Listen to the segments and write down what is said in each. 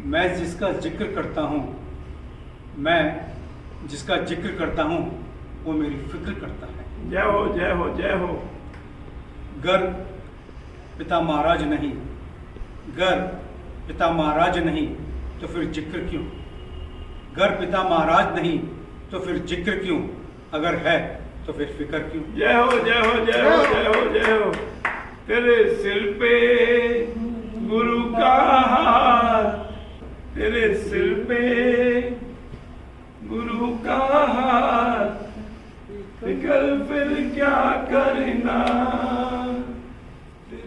मैं जिसका जिक्र करता हूँ, मैं जिसका जिक्र करता हूँ वो मेरी फिक्र करता है। जय हो जय हो जय हो। गर पिता महाराज नहीं, गर पिता महाराज नहीं तो फिर जिक्र क्यों? गर पिता महाराज नहीं तो फिर जिक्र क्यों? अगर है तो फिर फिक्र क्यों? जय हो जय हो जय हो जय हो जय हो। तेरे सिर पे गुरु का हाथ, तेरे सिर पे गुरु का हाथ, फिक्र फिर क्या करना,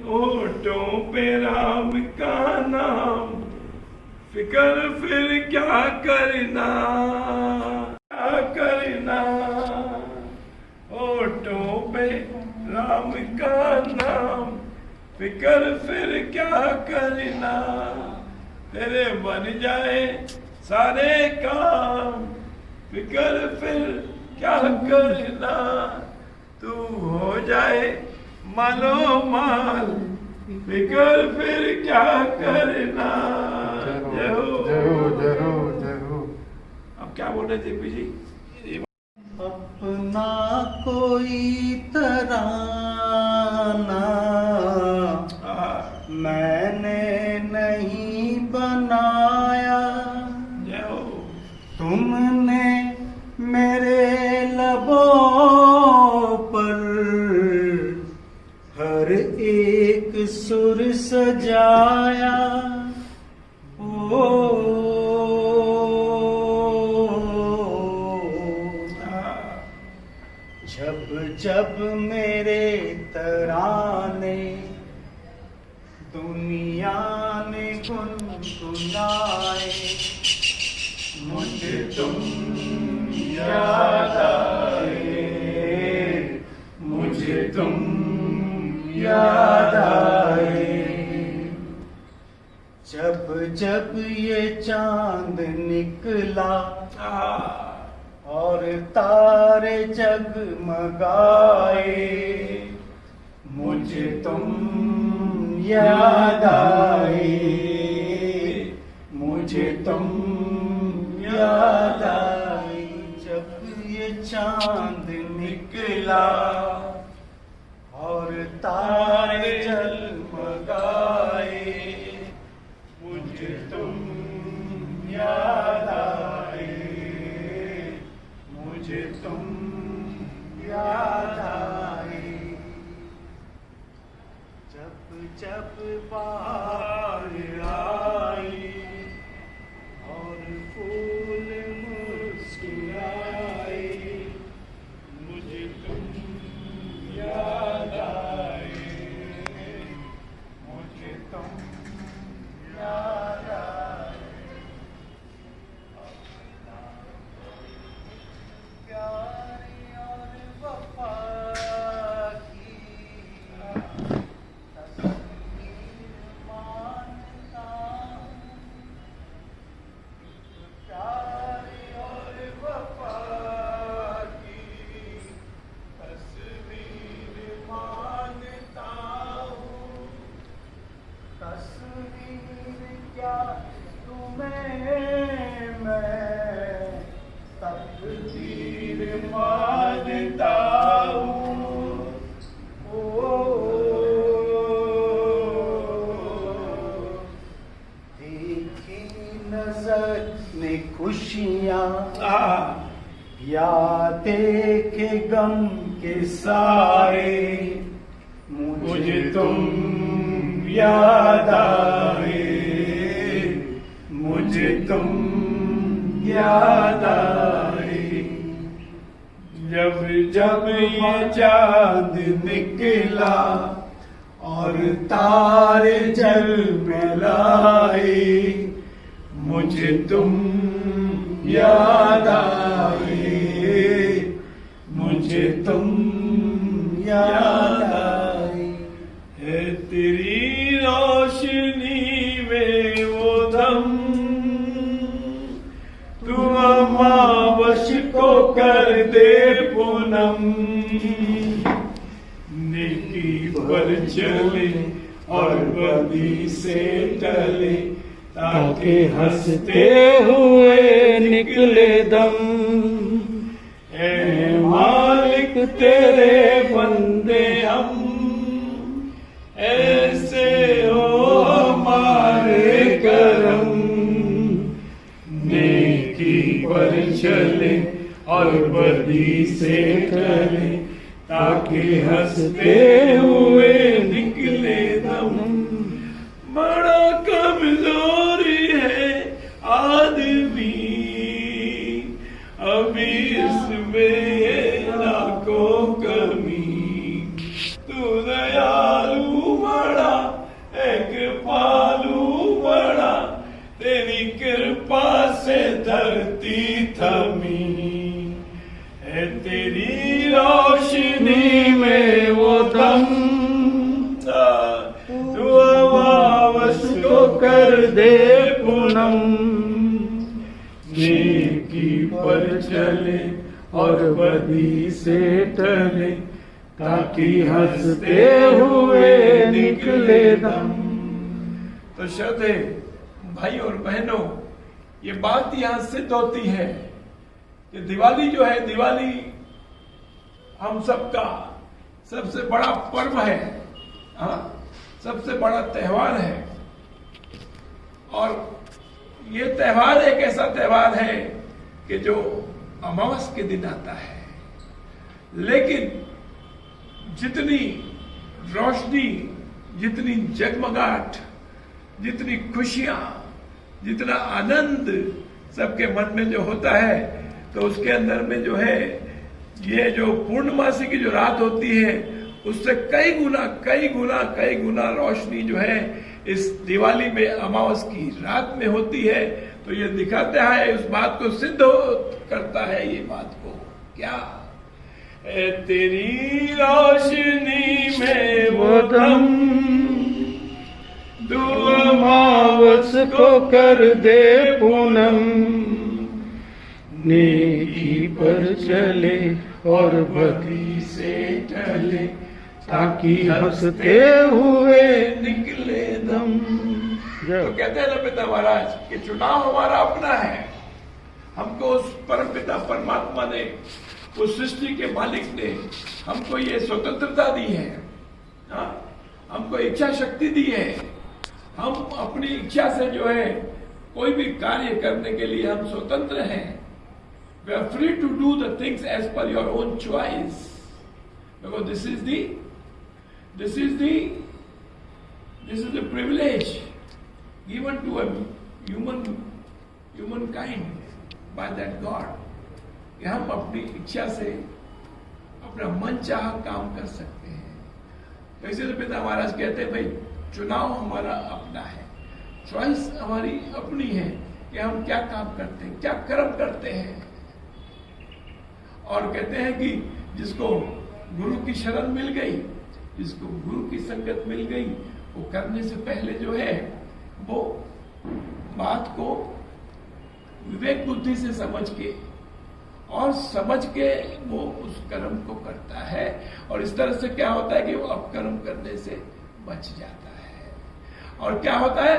होठों पे राम का नाम, फिक्र फिर क्या करना, क्या करना, होठों पे राम का नाम, फिक्र फिर क्या करना, तेरे बन जाए सारे काम, फिक्र फिर क्या करना, तू हो जाए मालो माल, फिक्र फिर क्या करना। जय हो जय हो जय हो जय हो। अब क्या बोल रहे थे जी? अपना कोई तराना मैंने नहीं बनाया, तुमने मेरे लबों पर हर एक सुर सजाया। ओ जब जब मेरे तराने दुनिया ने गुनगुनाए, मुझे तुम याद आए, मुझे तुम याद आए, जब जब ये चांद निकला और तारे जगमगाए, मुझे तुम याद आए, मुझे तुम याद आई। जब ये चांद निकला और तारे जगमगाए, मुझे तुम याद आए, मुझे तुम याद आए। जब जब बाहर आई और फूल मुस्कुराए, मुझे तुम याद आए, मुझे तुम याद आए। प्यार और वफा की तस्वीर मानता हूँ, प्यार और वफा की तस्वीर मानता हूँ। तस्वीर क्या तुम्हें मैं तकदीर मानता हूँ। देखी नजर ने खुशियाँ या देखे गम के साए, मुझे तुम याद आए, मुझे तुम याद आए, जब जब ये चांद निकला और तारे जलमलाए, मुझे तुम याद आए, मुझे तुम याद आए। है तेरी रोशनी में वो दम, तू अमावस को कर दे पूनम, नेकी पर चले और बदी से टले, ताकि हंसते हुए निकले दम। ऐ मालिक तेरे बंदे हम, ऐसे हो हमारे करम। नेकी पर चले और बदी से टले, ताकि हंसते हुए निकले दम। बड़ा कमजोरी है आदमी, अभी इसमें लाखों कमी। तू दयालु बड़ा, एक पालू बड़ा, तेरी कृपा से धरती थमी। है तेरी रोशनी में वो दम, तू अमावस को कर दे पूनम। नेकी पर चले और बदी से टले, ताकि हंसते हुए निकले दम। तो श्रद्धे भाई और बहनों, ये बात यहां सिद्ध होती है कि दिवाली जो है, दिवाली हम सबका सबसे बड़ा पर्व है, हाँ, सबसे बड़ा त्योहार है। और ये त्योहार एक ऐसा त्योहार है कि जो अमावस के दिन आता है, लेकिन जितनी रोशनी, जितनी जगमगाहट, जितनी खुशियां, जितना आनंद सबके मन में जो होता है, तो उसके अंदर में जो है ये जो पूर्णमासी की जो रात होती है, उससे कई गुना रोशनी जो है इस दिवाली में अमावस की रात में होती है। तो ये दिखाता है, उस बात को सिद्ध करता है ये बात को, क्या ए तेरी रोशनी में वो दम, तू अमावस को कर दे पूनम। नेकी पर चले और बदी से टले, ताकि हंसते हुए निकले दम। तो कहते हैं ना पिता महाराज कि चुनाव हमारा अपना है। हमको उस परम पिता परमात्मा ने, उस सृष्टि के मालिक ने हमको ये स्वतंत्रता दी है, हाँ? हमको इच्छा शक्ति दी है। हम अपनी इच्छा से जो है कोई भी कार्य करने के लिए हम स्वतंत्र हैं। We are free to do the things as per your own choice, because this is the privilege given to a humankind by that God, कि हम अपनी इच्छा से अपना मन चाहा काम कर सकते हैं। तो इसीलिए पिता महाराज कहते हैं, भाई चुनाव हमारा अपना है, चॉइस हमारी अपनी है कि हम क्या काम करते हैं, क्या कर्म करते हैं। और कहते हैं कि जिसको गुरु की शरण मिल गई, जिसको गुरु की संगत मिल गई, वो करने से पहले जो है वो बात को विवेक बुद्धि से समझ के वो उस कर्म को करता है। और इस तरह से क्या होता है कि वो अपकर्म करने से बच जाता है। और क्या होता है,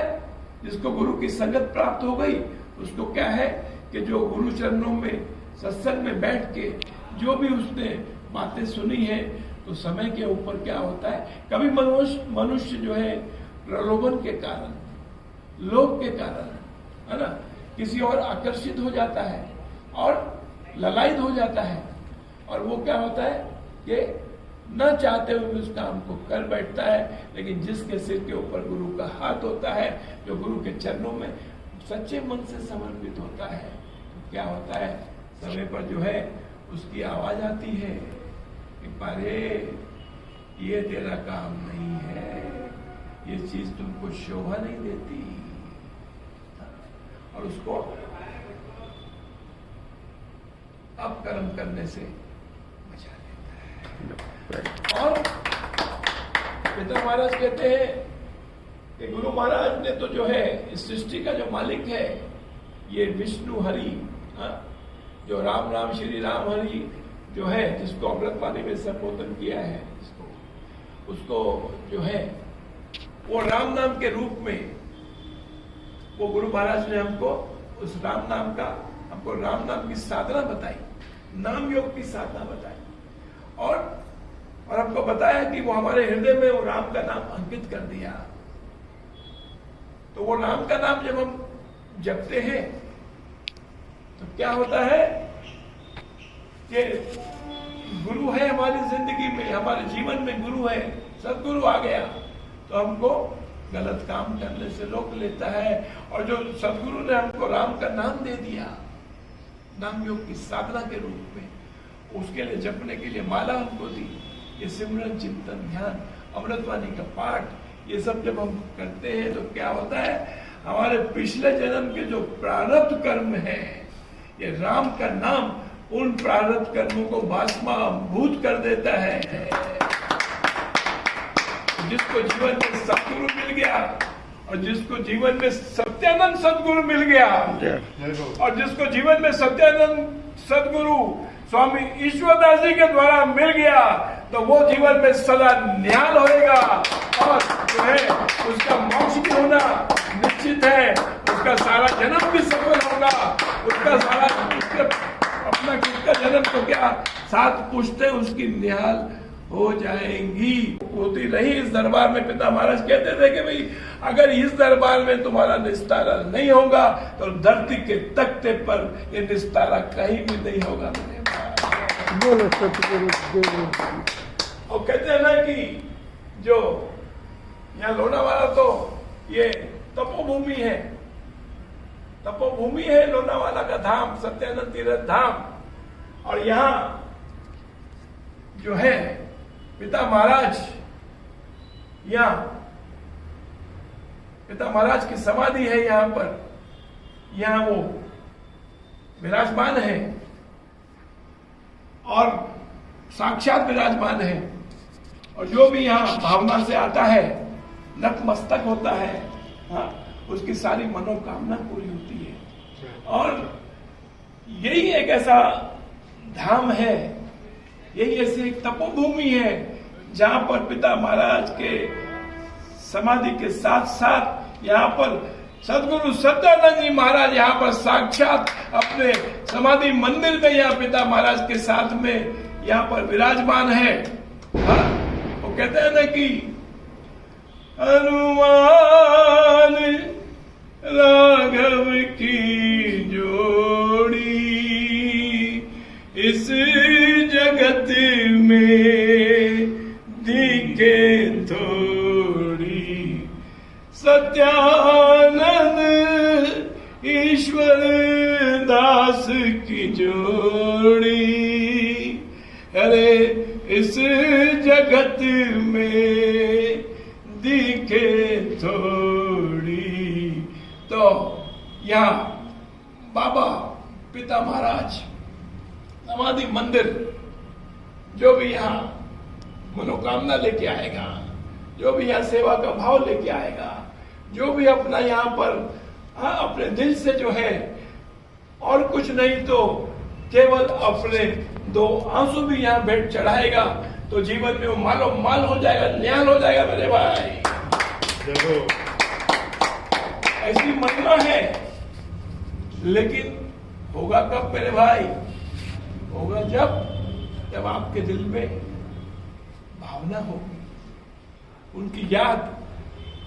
जिसको गुरु की संगत प्राप्त हो गई, उसको क्या है कि जो गुरु चरणों में सत्संग में बैठ के जो भी उसने बातें सुनी है, तो समय के ऊपर क्या होता है, कभी मनुष्य जो है प्रलोभन के कारण, लोभ के कारण, है ना, किसी और आकर्षित हो जाता है और ललायित हो जाता है। और वो क्या होता है कि न चाहते हुए उस काम को कर बैठता है। लेकिन जिसके सिर के ऊपर गुरु का हाथ होता है, जो गुरु के चरणों में सच्चे मन से समर्पित होता है, तो क्या होता है, समय पर जो है उसकी आवाज आती है कि पारे ये तेरा काम नहीं है, ये चीज तुमको शोभा नहीं देती, और उसको अब कर्म करने से बचा लेता है। और पिता महाराज कहते हैं कि गुरु महाराज ने तो जो है इस सृष्टि का जो मालिक है, ये विष्णु हरि, जो राम राम श्री राम हरि जो है, जिसको अमृतवाणी में संबोधन किया है, उसको जो है वो राम नाम के रूप में वो गुरु महाराज ने हमको उस राम नाम का, हमको राम नाम की साधना बताई, नाम योग की साधना बताई और हमको बताया कि वो हमारे हृदय में वो राम का नाम अंकित कर दिया। तो वो राम का नाम जब हम जपते हैं तो क्या होता है कि गुरु है हमारी जिंदगी में, हमारे जीवन में गुरु है, सदगुरु आ गया तो हमको गलत काम करने से रोक लेता है। और जो सदगुरु ने हमको राम का नाम दे दिया, नाम योग की साधना के रूप में, उसके लिए जपने के लिए माला हमको दी, ये सिमरन चिंतन ध्यान अमृतवाणी का पाठ, ये सब जब हम करते हैं तो क्या होता है, हमारे पिछले जन्म के जो प्रारब्ध कर्म है, ये राम का नाम उन प्रारब्ध कर्मों को भस्माभूत कर देता है। जिसको जीवन में सदगुरु मिल गया और जिसको जीवन में सत्यानंद सदगुरु मिल गया और जिसको जीवन में सत्यानंद सदगुरु स्वामी ईश्वरदास जी के द्वारा मिल गया तो वो जीवन में सदा न्याल होएगा और जो है उसका मोक्ष भी होना निश्चित है, उसका सारा जन्म भी सफल होगा, उसका सारा अपना किसका जन्म तो क्या 7 पुश्तें उसकी निहाल हो जाएंगी। होती रही इस दरबार में। पिता महाराज कहते थे कि भाई अगर इस दरबार में तुम्हारा निस्तारा नहीं होगा तो धरती के तख्ते पर ये निस्तारा कहीं भी नहीं होगा। बोलो सतगुरु। और कहते हैं ना कि जो यहाँ लोनावाला तो ये तपोभूमि है, तपोभूमि है लोनावाला का धाम, सत्यानंद तीर्थ धाम। और यहाँ जो है पिता महाराज, यहाँ पिता महाराज की समाधि है, यहाँ पर यहाँ वो विराजमान है और साक्षात विराजमान है। और जो भी यहाँ भावना से आता है, नतमस्तक होता है, हाँ, उसकी सारी मनोकामना पूरी होती है। और यही एक ऐसा धाम है, यही ऐसी एक तपोभूमि है जहां पर पिता महाराज के समाधि के साथ साथ यहाँ पर सदगुरु सत्यानंद जी महाराज यहाँ पर साक्षात अपने समाधि मंदिर में यहाँ पिता महाराज के साथ में यहाँ पर विराजमान है। हाँ, वो कहते हैं ना कि हनुमान राघव की जोड़ी इस जगत में दिखे थोड़ी, सत्यानंद ईश्वर दास की जोड़ी, अरे इस जगत में दिखे थोड़ी। तो यहाँ बाबा पिता महाराज समाधि मंदिर, जो भी यहाँ मनोकामना लेके आएगा, जो भी यहाँ सेवा का भाव लेके आएगा, जो भी अपना यहाँ पर अपने दिल से जो है, और कुछ नहीं तो केवल अपने 2 आंसू भी यहाँ भेंट चढ़ाएगा तो जीवन में वो मालो माल हो जाएगा, न्याल हो जाएगा मेरे भाई। ऐसी महिमा है, लेकिन होगा कब मेरे भाई? होगा जब आपके दिल में भावना होगी, उनकी याद।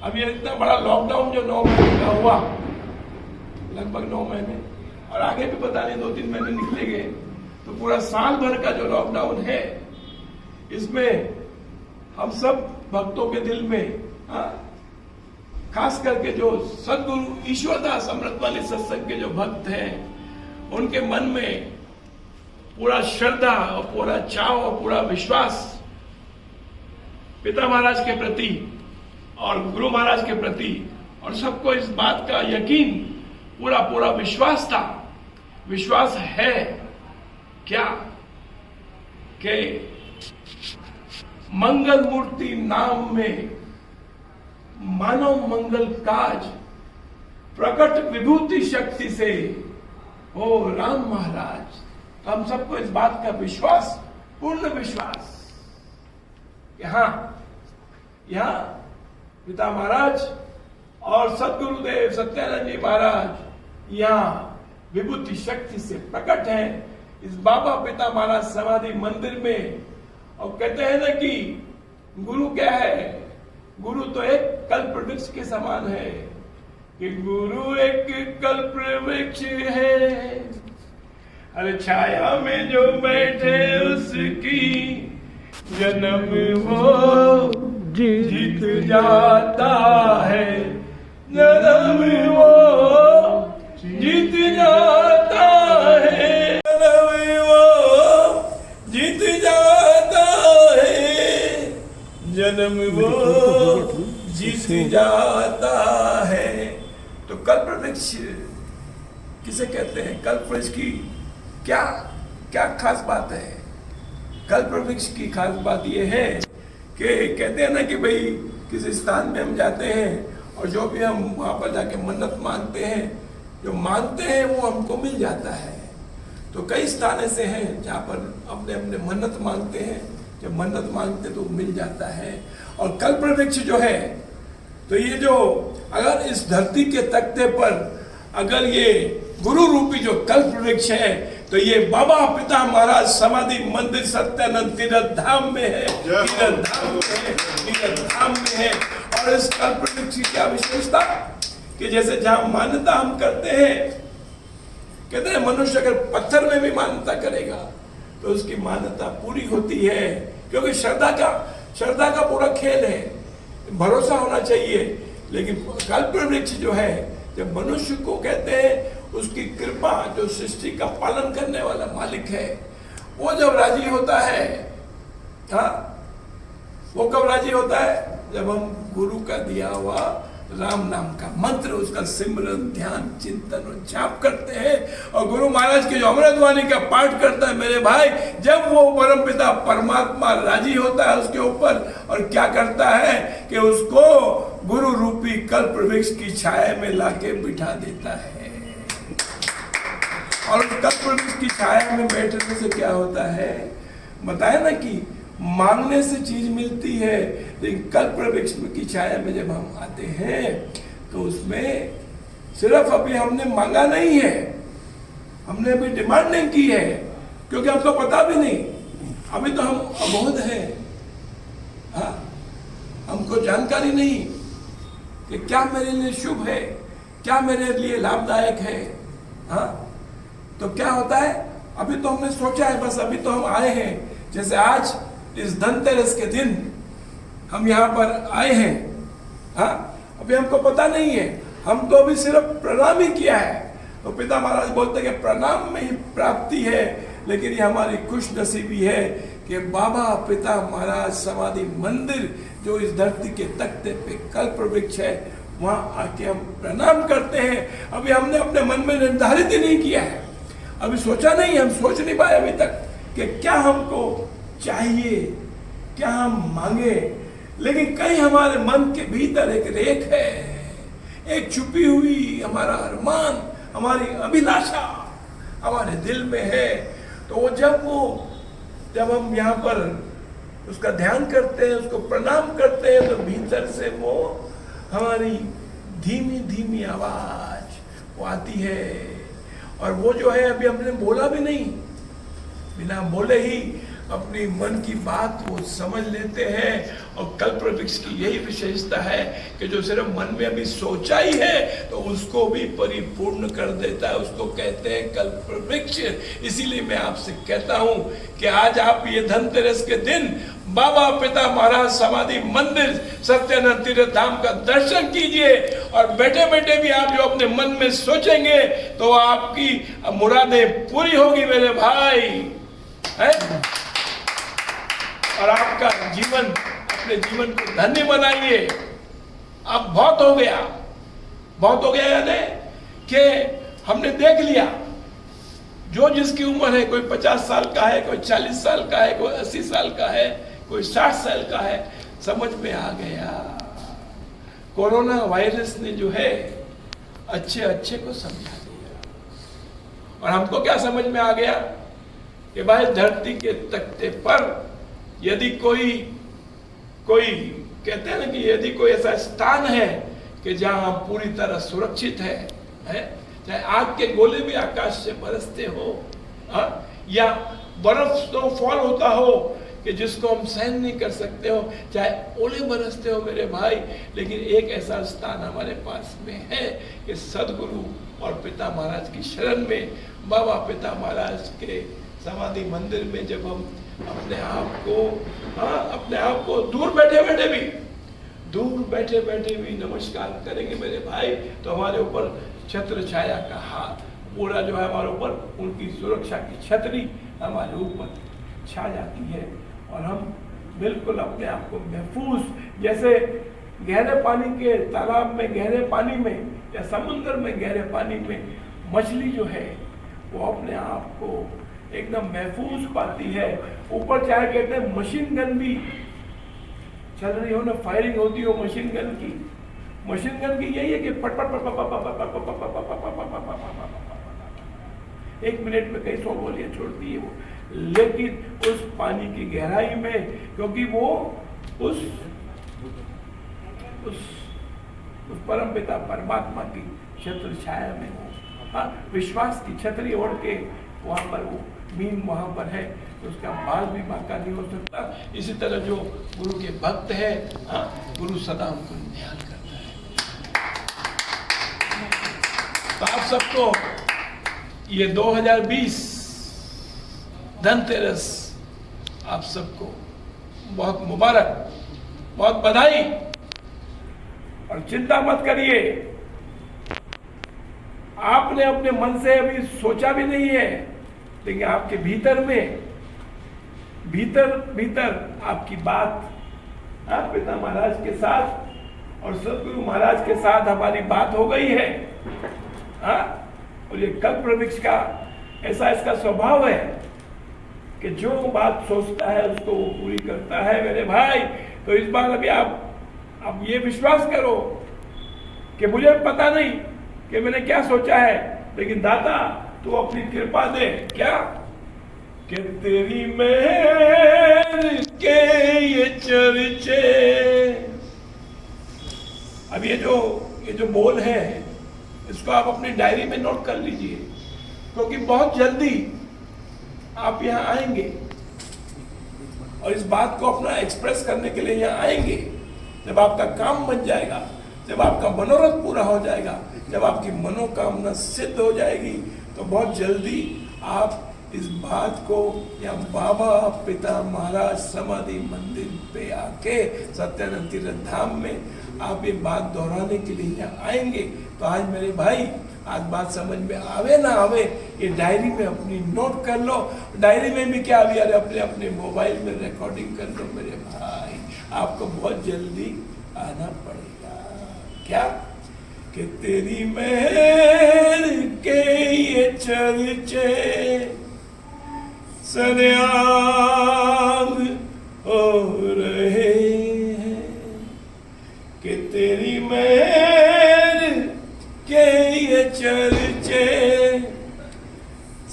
अब ये इतना बड़ा लॉकडाउन जो 9 महीने का हुआ, लगभग 9 महीने, और आगे भी पता नहीं 2-3 महीने निकले गए, तो पूरा साल भर का जो लॉकडाउन है, इसमें हम सब भक्तों के दिल में, खास करके जो सदगुरु ईश्वरदास अमृतवाणी सत्संग के जो भक्त हैं, उनके मन में पूरा श्रद्धा और पूरा चाव और पूरा विश्वास पिता महाराज के प्रति और गुरु महाराज के प्रति, और सबको इस बात का यकीन, पूरा विश्वास था, विश्वास है क्या कि मंगल मूर्ति नाम में मानव मंगल काज प्रकट विभूति शक्ति से हो राम महाराज। तो हम सबको इस बात का विश्वास, पूर्ण विश्वास, यहाँ पिता महाराज और सदगुरुदेव सत्यानंद जी महाराज यहाँ विभूति शक्ति से प्रकट है इस बाबा पिता महाराज समाधि मंदिर में। और कहते हैं ना कि गुरु क्या है, गुरु तो एक कल्प वृक्ष के समान है, कि गुरु एक कल्प वृक्ष है, अरे छाया में जो बैठे उसकी जन्म वो जीत जाता है, जन्म वो जीत जाता है, जन्म वो जीत जाता है, जन्म वो जीत जाता है। तो कल्प वृक्ष किसे कहते हैं? कल्प वृक्ष की क्या क्या खास बात है? कल्प वृक्ष की खास बात यह है कि कहते हैं ना कि भाई किसी स्थान में हम जाते हैं और जो भी हम वहां पर जाके मन्नत मांगते हैं, जो मांगते हैं वो हमको मिल जाता है। तो कई स्थान ऐसे हैं जहाँ पर अपने अपने मन्नत मांगते हैं, जब मन्नत मांगते तो मिल जाता है। और कल्प वृक्ष जो है, तो ये जो अगर इस धरती के तख्ते पर अगर ये गुरु रूपी जो कल्प वृक्ष है, तो ये बाबा पिता महाराज समाधि मंदिर सत्यानंद तीर्थ धाम में है, तीर्थ धाम में है। और इस कल्प वृक्ष की क्या विशेषता कि जैसे जहां मान्यता हम करते हैं, कहते हैं मनुष्य अगर पत्थर में भी मान्यता करेगा तो उसकी मान्यता पूरी होती है, क्योंकि श्रद्धा का पूरा खेल है, भरोसा होना चाहिए। लेकिन कल्प वृक्ष जो है, जब मनुष्य को कहते हैं उसकी कृपा, जो सृष्टि का पालन करने वाला मालिक है, वो जब राजी होता है, हाँ, वो कब राजी होता है? जब हम गुरु का दिया हुआ राम नाम का मंत्र, उसका सिमरन ध्यान चिंतन और जाप करते हैं और गुरु महाराज की जो अमृतवाणी का पाठ करता है मेरे भाई, जब वो परमपिता परमात्मा राजी होता है उसके ऊपर, और क्या करता है कि उसको गुरु रूपी कल्प वृक्ष की छाया में लाके बिठा देता है। और कल्प वृक्ष की छाया में बैठने से क्या होता है, बताया ना कि मांगने से चीज मिलती है, लेकिन कल्प वृक्ष की छाया में जब हम आते हैं तो उसमें सिर्फ अभी हमने मांगा नहीं है, हमने अभी डिमांड नहीं की है, क्योंकि हमको पता भी नहीं, अभी तो हम अबोध हैं, हाँ, हमको जानकारी नहीं कि क्या मेरे लिए शुभ है, क्या मेरे लिए लाभदायक है, हाँ। तो क्या होता है, अभी तो हमने सोचा है, बस अभी तो हम आए हैं। जैसे आज इस धनतेरस के दिन हम यहाँ पर आए हैं, हाँ, अभी हमको पता नहीं है, हम तो अभी सिर्फ प्रणाम ही किया है। तो पिता महाराज बोलते हैं कि प्रणाम में ही प्राप्ति है, लेकिन ये हमारी खुश नसीबी है कि बाबा पिता महाराज समाधि मंदिर जो इस धरती के तख्ते पे कल्प वृक्ष है, वहाँ आके हम प्रणाम करते हैं। अभी हमने अपने मन में निर्धारित ही नहीं किया है, अभी सोचा नहीं, हम सोच नहीं पाए अभी तक कि क्या हमको चाहिए, क्या हम मांगे। लेकिन कहीं हमारे मन के भीतर एक रेख है, एक छुपी हुई हमारा अरमान, हमारी अभिलाषा हमारे दिल में है। तो जब हम यहाँ पर उसका ध्यान करते हैं, उसको प्रणाम करते हैं, तो भीतर से वो हमारी धीमी धीमी आवाज वो आती है। और वो जो है अभी हमने बोला भी नहीं, बिना बोले ही अपनी मन की बात वो समझ लेते हैं। और कल्प वृक्ष की यही विशेषता है कि जो सिर्फ मन में अभी सोचा ही है तो उसको भी परिपूर्ण कर देता है, उसको कहते हैं कल्प वृक्ष। इसीलिए मैं आपसे कहता हूं कि आज आप ये धनतेरस के दिन बाबा पिता महाराज समाधि मंदिर सत्यानंद तीर्थ धाम का दर्शन कीजिए, और बैठे बैठे भी आप जो अपने मन में सोचेंगे तो आपकी मुरादें पूरी होगी मेरे भाई, है? और आपका जीवन, अपने जीवन को धन्य बनाइए। अब बहुत हो गया यानी कि हमने देख लिया, जो जिसकी उम्र है, कोई 50 साल का है, कोई 40 साल का है, कोई 80 साल का है, कोई 60 साल का है, समझ में आ गया। कोरोना वायरस ने जो है अच्छे को समझा दिया। और हमको क्या समझ में आ गया कि भाई धरती के तख्ते पर यदि कोई कहते हैं ना कि यदि कोई ऐसा स्थान है कि जहां हम पूरी तरह सुरक्षित है? चाहे आग के गोले भी आकाश से बरसते हो, या बर्फ स्नोफॉल होता हो कि जिसको हम सहन नहीं कर सकते हो, चाहे ओले बरसते हो मेरे भाई, लेकिन एक ऐसा स्थान हमारे पास में है कि सदगुरु और पिता महाराज की शरण में, बाबा पिता महाराज के समाधि मंदिर में जब हम अपने आप को दूर बैठे बैठे भी नमस्कार करेंगे मेरे भाई, तो हमारे ऊपर छत्र छाया का हाथ पूरा जो है हमारे ऊपर, उनकी सुरक्षा की छतरी हमारे ऊपर छा जाती है और हम बिल्कुल अपने आप को महफूज, जैसे गहरे पानी के तालाब में, गहरे पानी में या समुद्र में गहरे पानी में मछली जो है वो अपने आप को एकदम महफूज पाती है। ऊपर चाहे कहते हैं मशीन गन भी चल रही हो ना, फायरिंग होती हो मशीन गन की यही है कि पट पट पट एक मिनट में कई 100 गोलियां छोड़ती है वो, लेकिन उस पानी की गहराई में, क्योंकि वो उस परम पिता परमात्मा की छत्र छाया में हो, विश्वास की छतरी ओढ़ के वहां पर वो मीन वहां पर है, तो उसका बाल भी बांका नहीं हो सकता। इसी तरह जो गुरु के भक्त है, गुरु सदा उनको न्याल करता है। तो आप सबको ये 2020 धनतेरस आप सबको बहुत मुबारक, बहुत बधाई। और चिंता मत करिए, आपने अपने मन से अभी सोचा भी नहीं है, लेकिन आपके भीतर आपकी बात पिता महाराज के साथ और सदगुरु महाराज के साथ हमारी बात हो गई है। और ये कल्प वृक्ष का ऐसा इसका स्वभाव है कि जो बात सोचता है उसको वो पूरी करता है मेरे भाई। तो इस बार अभी आप ये विश्वास करो कि मुझे पता नहीं कि मैंने क्या सोचा है, लेकिन दाता तू अपनी कृपा दे। क्या कि तेरी मेहर के ये चर्चे, अब ये जो बोल है इसको आप अपनी डायरी में नोट कर लीजिए, क्योंकि बहुत जल्दी आप यहाँ आएंगे और इस बात को अपना एक्सप्रेस करने के लिए यहाँ आएंगे। जब आपका काम बन जाएगा, जब आपका मनोरथ पूरा हो जाएगा, जब आपकी मनोकामना सिद्ध हो जाएगी, तो बहुत जल्दी आप इस बात को या बाबा पिता महाराज समाधि मंदिर पे आके सत्यानंद तीर्थ धाम में आप ये बात दोहराने के लिए यहाँ आएंगे। तो आज मेरे भाई, आज बात समझ में आवे ना आवे, ये डायरी में अपनी नोट कर लो। डायरी में भी क्या, अभी अरे अपने अपने मोबाइल में रिकॉर्डिंग कर लो मेरे भाई। आपको बहुत जल्दी आना पड़ेगा। क्या कि तेरी मेहर के ये चर्चे सरेआम हो रहे हैं, कि तेरी मेहर के ये चर्चे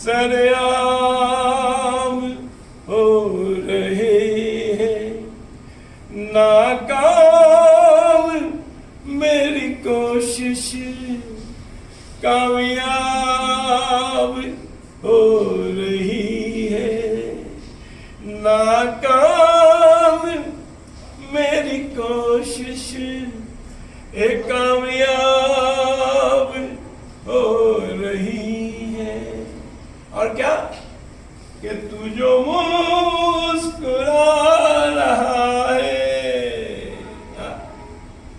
सरेआम हो रहे हैं। नाकाम मेरी कोशिश कामयाब हो रही है। नाकाम मेरी कोशिश कामयाब हो रही है। और क्या कि तू जो मुस्कुरा रहा है,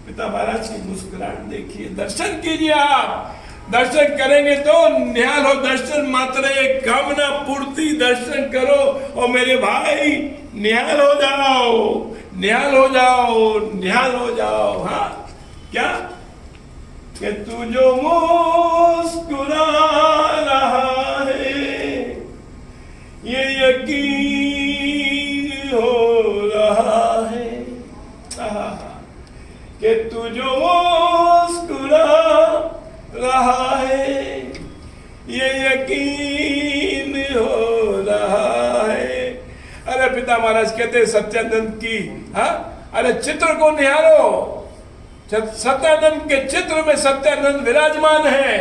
पिता महाराज की मुस्कुराहट देखिए, दर्शन कीजिए। आप दर्शन करेंगे तो निहाल हो, दर्शन मात्र एक कामना पूर्ति, दर्शन करो और मेरे भाई निहाल हो जाओ, निहाल हो जाओ, निहाल हो जाओ। हाँ क्या कि तू जो मुस्कुरा रहा है, ये यकीन हो रहा है कि तू जो मुस्कुरा रहा है, ये यकीन हो रहा है। अरे पिता महाराज कहते सत्यानंद की, अरे चित्र को निहारो, सत्यानंद के चित्र में सत्यानंद विराजमान है।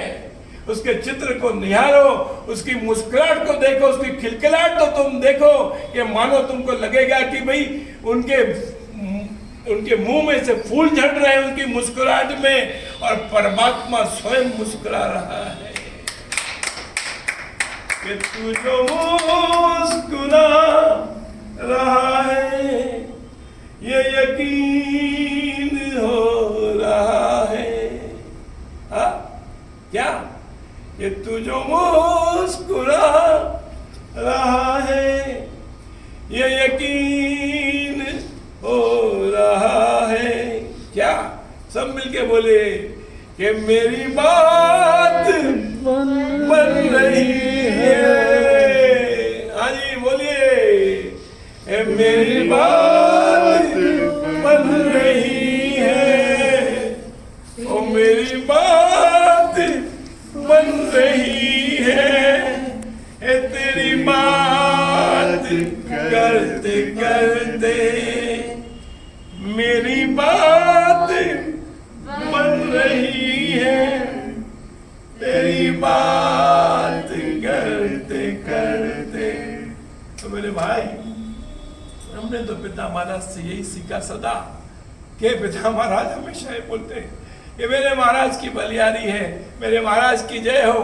उसके चित्र को निहारो, उसकी मुस्कुराहट को देखो, उसकी खिलखिलाहट तो तुम देखो कि मानो तुमको लगेगा कि भाई उनके मुंह में से फूल झड़ रहे हैं उनकी मुस्कुराहट में, और परमात्मा स्वयं मुस्कुरा रहा है कि तू जो मुस्कुरा रहा है ये यकीन हो रहा है। हाँ क्या? ये तू जो मुस्कुरा रहा है ये यकीन हो रहा है। क्या? सब मिलके बोले कि मेरी बात बन रही है। हाँ जी बोलिए, मेरी बात बन रही है, ओ मेरी बात बन रही है, तेरी बात करते करते मेरी बात बन रही है, तेरी बात करते करते। तो मेरे भाई, हमने तो पिता महाराज से यही सीखा सदा कि पिता महाराज हमेशा ये बोलते हैं कि मेरे महाराज की बलियारी है, मेरे महाराज की जय हो।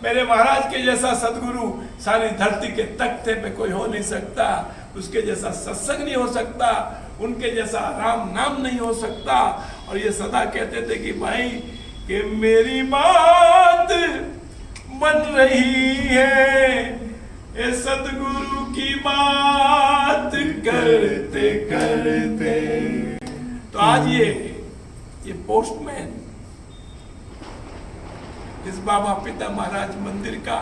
मेरे महाराज के जैसा सदगुरु सारी धरती के तख्ते पे कोई हो नहीं सकता, उसके जैसा सत्संग नहीं हो सकता, उनके जैसा राम नाम नहीं हो सकता। और ये सदा कहते थे कि भाई कि मेरी बात बन रही है, ये सदगुरु की बात करते करते। तो आज ये पोस्टमैन, इस बाबा पिता महाराज मंदिर का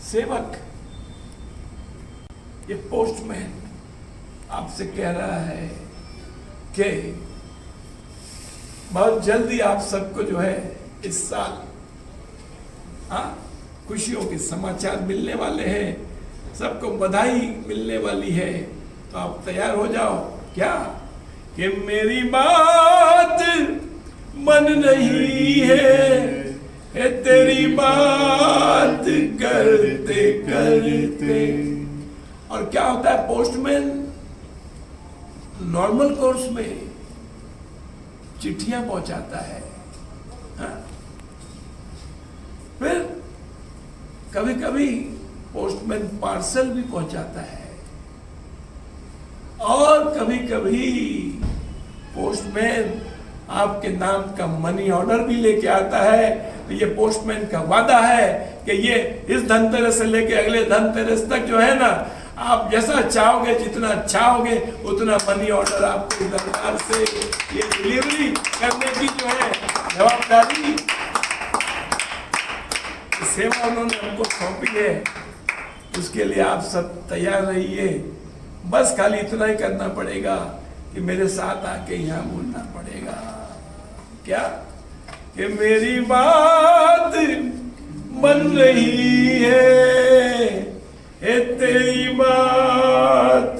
सेवक, ये पोस्टमैन आपसे कह रहा है कि बहुत जल्दी आप सबको जो है इस साल खुशियों के समाचार मिलने वाले हैं, सबको बधाई मिलने वाली है। तो आप तैयार हो जाओ। क्या? कि मेरी बात बन रही है, तेरी बात करते करते। और क्या होता है? पोस्टमैन नॉर्मल कोर्स में चिट्ठियां पहुंचाता है, फिर कभी कभी पोस्टमैन पार्सल भी पहुंचाता है, और कभी कभी पोस्टमैन आपके नाम का मनी ऑर्डर भी लेके आता है। तो ये पोस्टमैन का वादा है कि ये इस धनतेरस से लेके अगले धनतेरस तक जो है ना, आप जैसा चाहोगे, जितना चाहोगे उतना मनी ऑर्डर आपको दरबार से ये डिलीवरी करने की जो है जवाबदारी, सेवा उन्होंने हमको सौंपी है। उसके लिए आप सब तैयार रहिए। बस खाली इतना ही करना पड़ेगा कि मेरे साथ आके यहाँ बोलना पड़ेगा। क्या? कि मेरी बात बन रही है, तेरी बात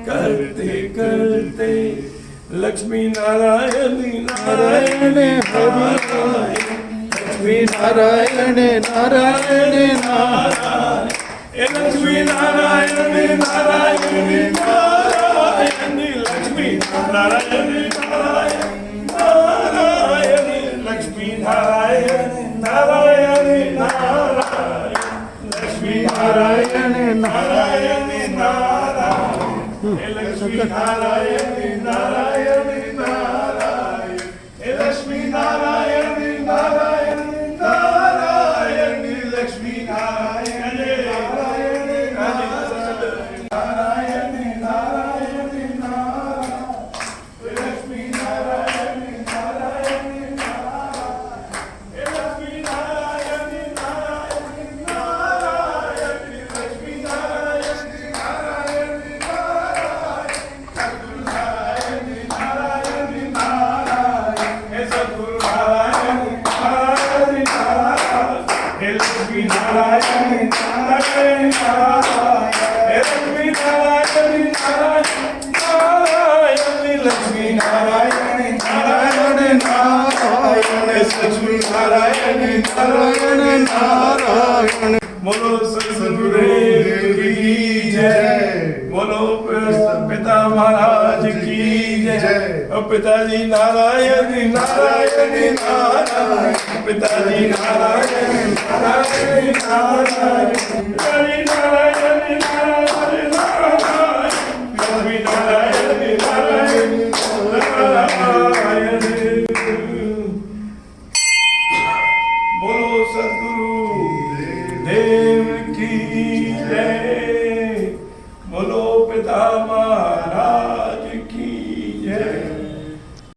करते करते। लक्ष्मी नारायण नारायण हरि, लक्ष्मी नारायण नारायण नारायण, लक्ष्मी नारायण नारायण नारायण, लक्ष्मी नारायण नारायण नारायण, लक्ष्मी नारायण नारायण नारायण, लक्ष्मी नारायण नारायण नारायण, लक्ष्मी नारायण नारायण नारायण, लक्ष्मी नारायण नारायण नारायण, लक्ष्मी नारायण नारायण नारायण, नारायण नारायण नारायण, लक्ष्मी नारायण नारायण नारायण, लक्ष्मी नारायण नारायण नारायण, लक्ष्मी नारायण नारायण नारायण, सद्गुरु नारायण नारायण नारायण, लक्ष्मी नारायण नारायण नारायण, लक्ष्मी नारायण नारायण नारायण, लक्ष्मी नारायण नारायण नारायण लक्ष्मी नारायण नारायण नारायण। बोलो सद्गुरुदेव की जय, बोलो पिता महाराज की जय। और पिताजी नारायण नारायण नारायण, पिताजी नारायण नारायण नारायण, पिताजी नारायण नारायण नारायण, लक्ष्मी नारायण नारायण नारायण। बोलो सद्गुरु देव की जय, बोलो पितामह